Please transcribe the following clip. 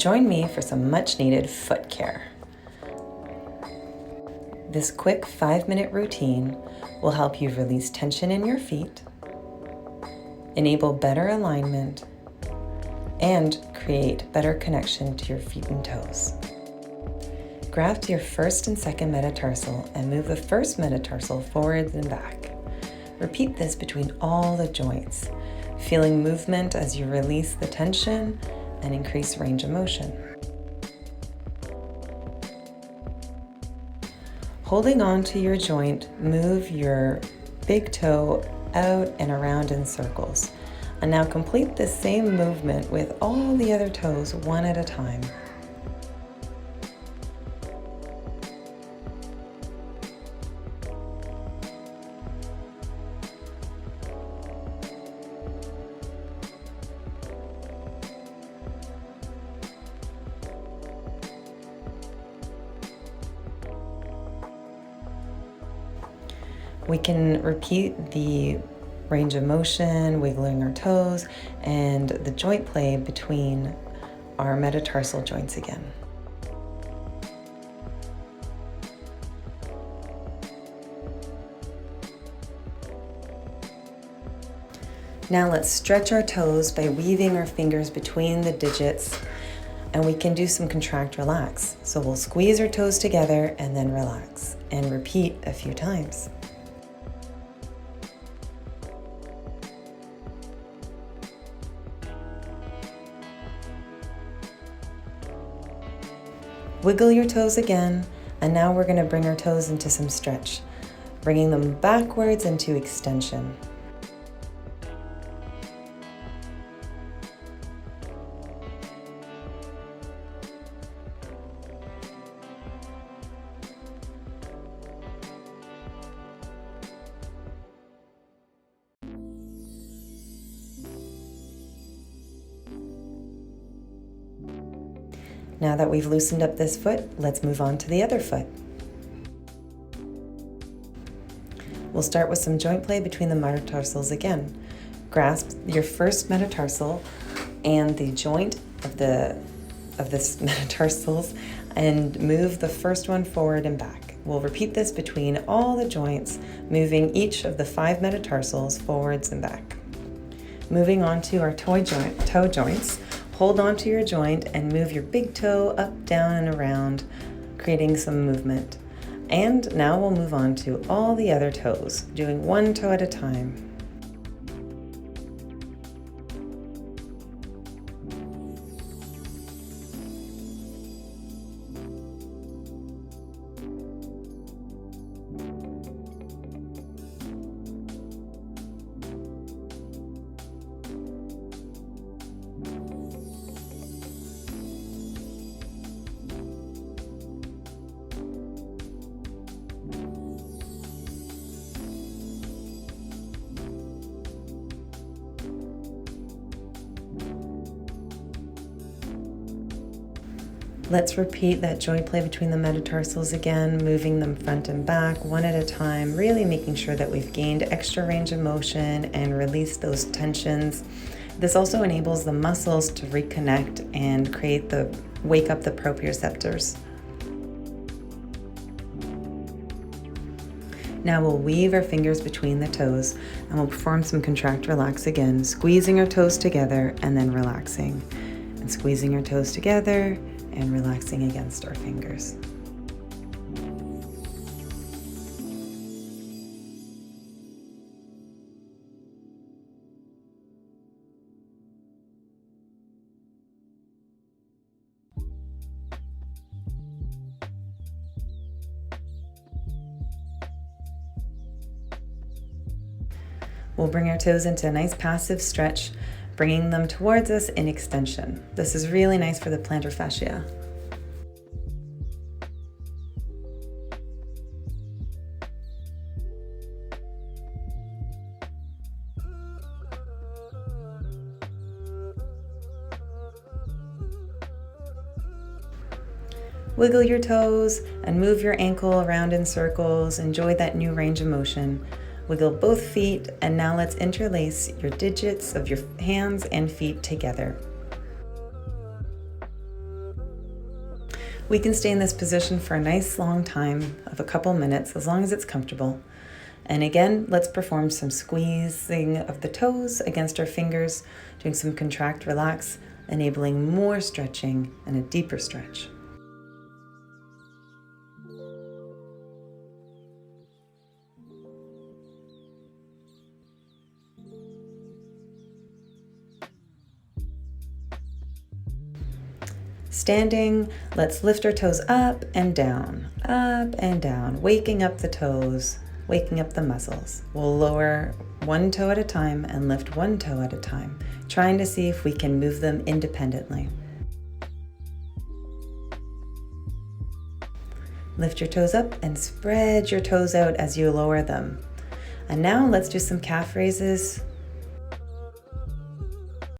Join me for some much-needed foot care. This quick 5-minute routine will help you release tension in your feet, enable better alignment, and create better connection to your feet and toes. Graft your first and second metatarsal and move the first metatarsal forwards and back. Repeat this between all the joints, feeling movement as you release the tension and increase range of motion. Holding on to your joint, move your big toe out and around in circles. And now complete the same movement with all the other toes one at a time. We can repeat the range of motion, wiggling our toes, and the joint play between our metatarsal joints again. Now let's stretch our toes by weaving our fingers between the digits, and we can do some contract relax. So we'll squeeze our toes together and then relax, and repeat a few times. Wiggle your toes again, and now we're going to bring our toes into some stretch, bringing them backwards into extension. Now that we've loosened up this foot, let's move on to the other foot. We'll start with some joint play between the metatarsals again. Grasp your first metatarsal and the joint of this metatarsals and move the first one forward and back. We'll repeat this between all the joints, moving each of the 5 metatarsals forwards and back. Moving on to our toe joints. Hold on to your joint and move your big toe up, down, and around, creating some movement. And now we'll move on to all the other toes, doing one toe at a time. Let's repeat that joint play between the metatarsals again, moving them front and back, one at a time, really making sure that we've gained extra range of motion and released those tensions. This also enables the muscles to reconnect and wake up the proprioceptors. Now we'll weave our fingers between the toes and we'll perform some contract relax again, squeezing our toes together and then relaxing. And squeezing our toes together and relaxing against our fingers. We'll bring our toes into a nice passive stretch, bringing them towards us in extension. This is really nice for the plantar fascia. Wiggle your toes and move your ankle around in circles. Enjoy that new range of motion. Wiggle both feet, and now let's interlace your digits of your hands and feet together. We can stay in this position for a nice long time of a couple minutes, as long as it's comfortable. And again, let's perform some squeezing of the toes against our fingers, doing some contract, relax, enabling more stretching and a deeper stretch. Standing, let's lift our toes up and down, waking up the toes, waking up the muscles. We'll lower one toe at a time and lift one toe at a time, trying to see if we can move them independently. Lift your toes up and spread your toes out as you lower them. And now let's do some calf raises